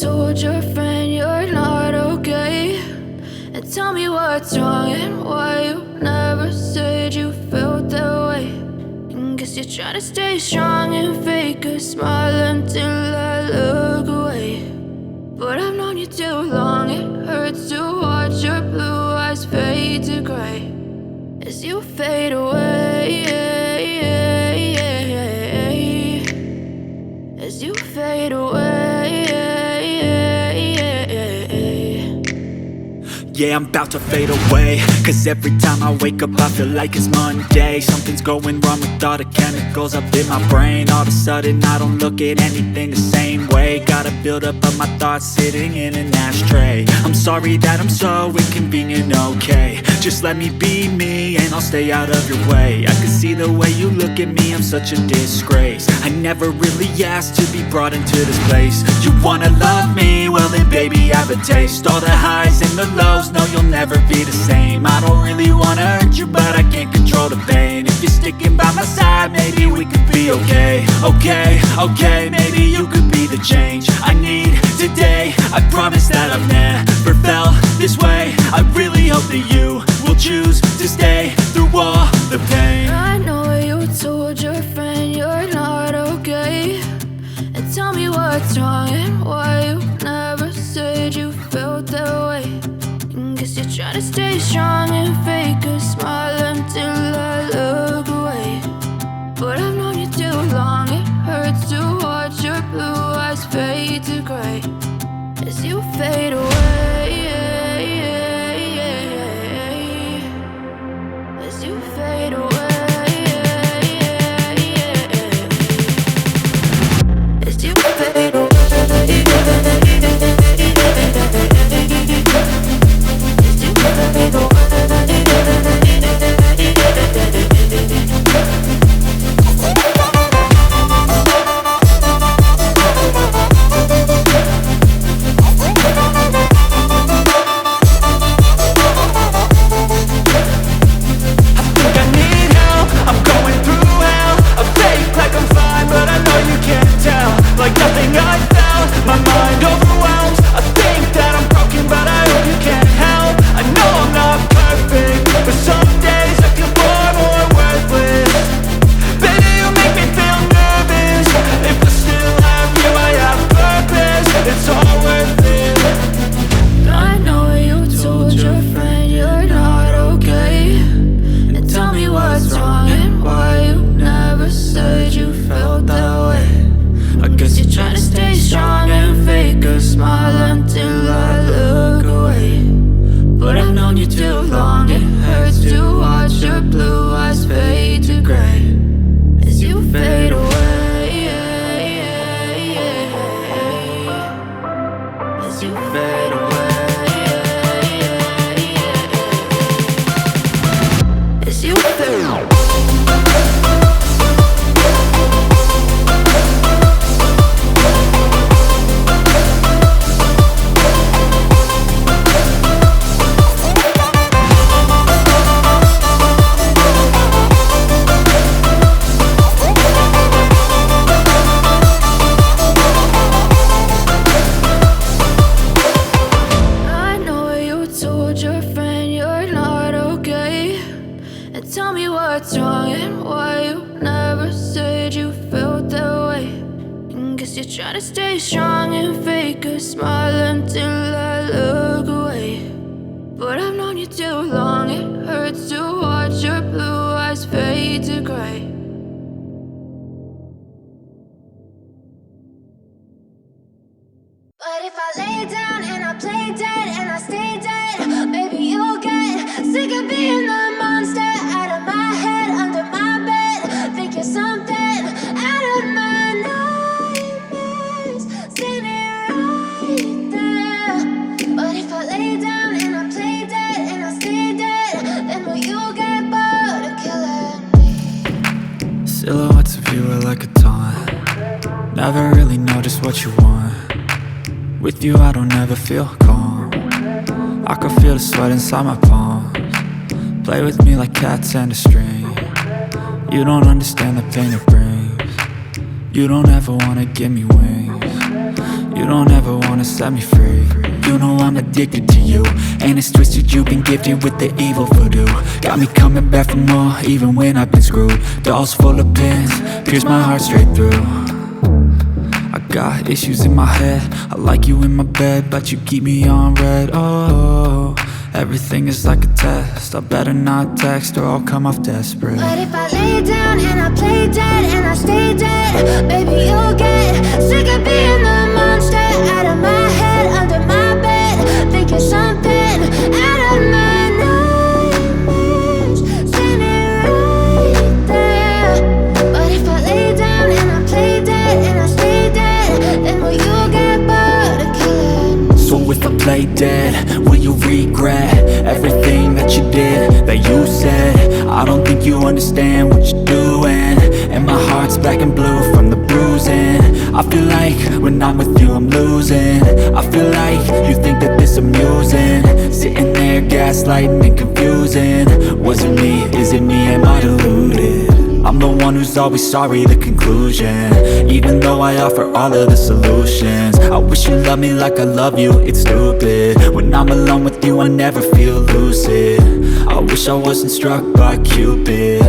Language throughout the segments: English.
told your friend you're not okay, and tell me what's wrong and why you never said you felt that way. And guess you're trying to stay strong and fake a smile until I look away. But I've known you too long, it hurts to watch your blue eyes fade to gray as you fade away, as you fade away. Yeah, I'm about to fade away, cause every time I wake up I feel like it's Monday. Something's going wrong with all the chemicals up in my brain. All of a sudden I don't look at anything the same way. Gotta build up of my thoughts sitting in an ashtray. I'm sorry that I'm so inconvenient, okay. Just let me be me and I'll stay out of your way. I can see the way you look at me, I'm such a disgrace. I never really asked to be brought into this place. You wanna love me? Well then baby I have a taste. All the highs and the lows, no you'll never be the same. I don't really wanna hurt you but I can't control the pain. If you're sticking by my side maybe we could be okay. Okay, maybe you could be the change I need today. I promise that I've never felt this way. I really hope that you will choose to stay through all the pain. I know you told your friend you're not okay, and tell me what's wrong and why you never said you felt that way. And guess you're trying to stay strong and fake a smile until I look away. But I've known you too long, it hurts to watch your blue eyes fade to gray as you fade away, as you fade away, as you fade away. But if I lay down and I play dead and I stay dead, maybe you'll get sick of being the monster out of my head, under my bed. Think you're something out of my nightmares, standing right there. But if I lay down and I play dead and I stay dead, then will you get bored of killing me? Silhouettes of you are like a taunt. Never really know just what you want. With you I don't ever feel calm. I can feel the sweat inside my palms. Play with me like cats and a string. You don't understand the pain it brings. You don't ever wanna give me wings. You don't ever wanna set me free. You know I'm addicted to you, and it's twisted, you've been gifted with the evil voodoo. Got me coming back for more, even when I've been screwed. Dolls full of pins, pierce my heart straight through. I got issues in my head, I like you in my bed, but you keep me on red. Oh, everything is like a test, I better not text or I'll come off desperate. But if I lay down and I play dead and I stay dead, baby, you'll get sick of being the monster out of my head, under my bed, thinking something out of my nightmares, standing right there. But if I lay down and I play dead and I stay dead, then will you get bored of killing me? So if I play dead, will you regret everything that you did, that you said? I don't think you understand what you're doing, and my heart's black and blue from the bruising. I feel like when I'm with you I'm losing. I feel like you think that this amusing, sitting there gaslighting and confusing. Was it me? Is it me? Am I deluded? I'm the one who's always sorry, the conclusion, even though I offer all of the solutions. I wish you loved me like I love you, it's stupid. When I'm alone with you I never feel lucid. I wish I wasn't struck by Cupid.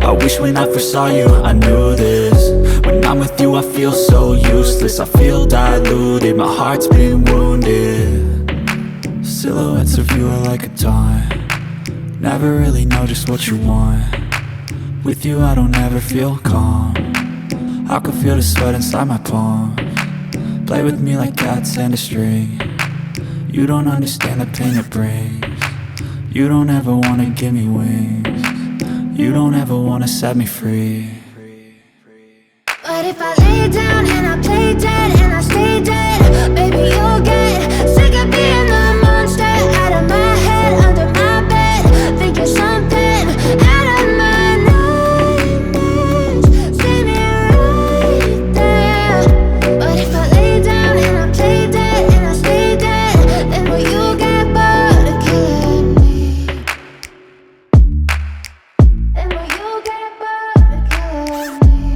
I wish when I first saw you I knew this. When I'm with you I feel so useless, I feel diluted, my heart's been wounded. Silhouettes of you are like a taunt, never really know just what you want. With you I don't ever feel calm, I can feel the sweat inside my palm. Play with me like cats and a string, you don't understand the pain it brings. You don't ever wanna give me wings, you don't ever wanna set me free. But if I lay down and I play dead and I stay dead, baby, you'll get sick of being the monster out of my head, under my bed, thinking something out of my nightmares, standing right there. But if I lay down and I play dead and I stay dead, then will you get bored of killing me? Then will you get bored of killing me?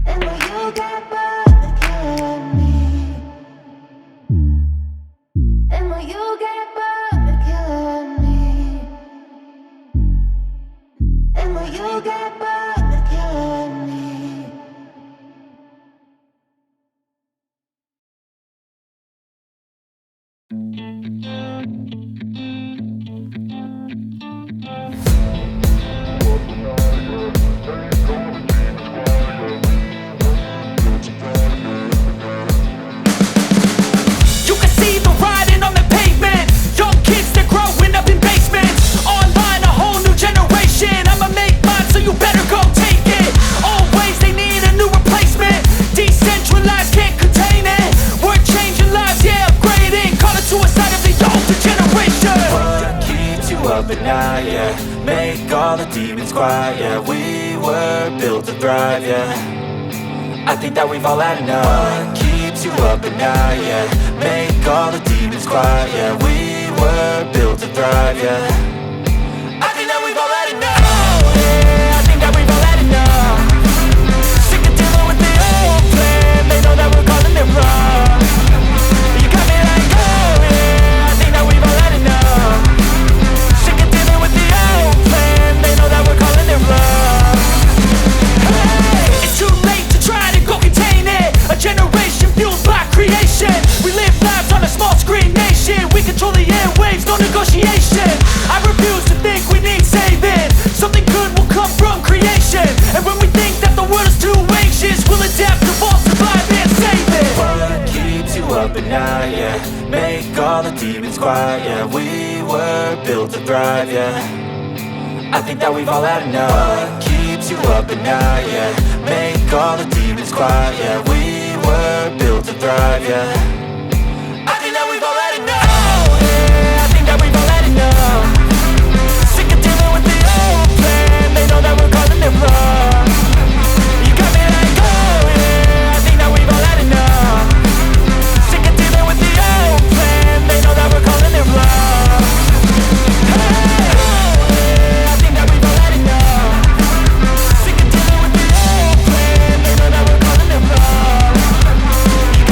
And will you get bored of killing me? And will you get bored of killing me? And will you get bored of killing me? You can see the writing on the pavement. Young kids, they're growing up in basements. Online, a whole new generation. I'ma make mine, so you better go take it. Always, they need a new replacement. Decentralized, can't contain it. We're changing lives, yeah, upgrading. Call it suicide of the older generation. What keeps you up at night, yeah? Make all the demons quiet, yeah. We were built to thrive, yeah. I think that we've all had enough. What keeps you up at night, yeah? Make all the demons quiet, yeah. We were built to thrive, yeah. I think that we've all had enough. Yeah, I think that we've all had enough. Sick of dealing with the old plan, they know that we're calling it wrong. You got me like, oh yeah, I think that we've all had enough. Sick of dealing with the old plan, they know that we're calling it wrong. It's too late to try to go contain it. A generation fueled by creation. We live lives on a small screen nation. We control the airwaves, no negotiation. I refuse to think we need saving. Something good will come from creation. And when we think that the world is too anxious, we'll adapt, evolve, survive and save it. What keeps you up at night, yeah? Make all the demons quiet, yeah. We were built to thrive, yeah. I think that we've all had enough. What keeps you up at night, yeah? Make all the demons quiet, yeah. We were built to thrive, yeah. I think that we've all had enough. Yeah, I think that we've all had enough. Sick of dealing with the old plan, they know that we're calling it wrong. You got me like, oh yeah, I think that we've all had enough. Sick of dealing with the old plan, they know that we're calling it wrong. Hey, oh yeah, I think that we've all had enough. Sick of dealing with the old plan, they know that we're calling it wrong. You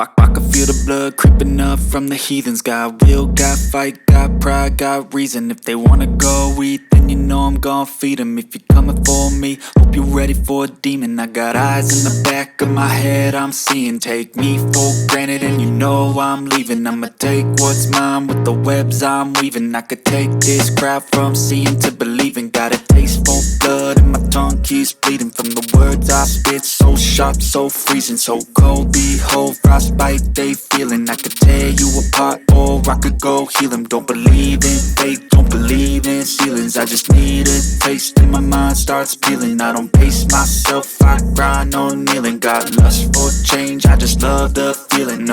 I can feel the blood creeping up from the heathens. Got will, got fight, got pride, got reason. If they wanna go eat, then you know I'm gon' feed them. If you're coming for me, hope you're ready for a demon. I got eyes in the back of my head, I'm seeing. Take me for granted and you know I'm leaving. I'ma take what's mine with the webs I'm weaving. I could take this crowd from seeing to believing. Got a taste for blood and my tongue keeps bleeding from the words I spit. So sharp, so freezing, so cold. Behold, frostbite they feeling. I could tear you apart or I could go heal them. Don't believe in fate, don't believe in ceilings. I just need a taste and my mind starts peeling. I don't pace myself, I grind on kneeling. Got lust for change, I just love the feeling.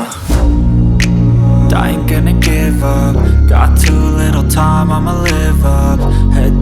I ain't gonna give up. Got too little time, I'ma live up. Head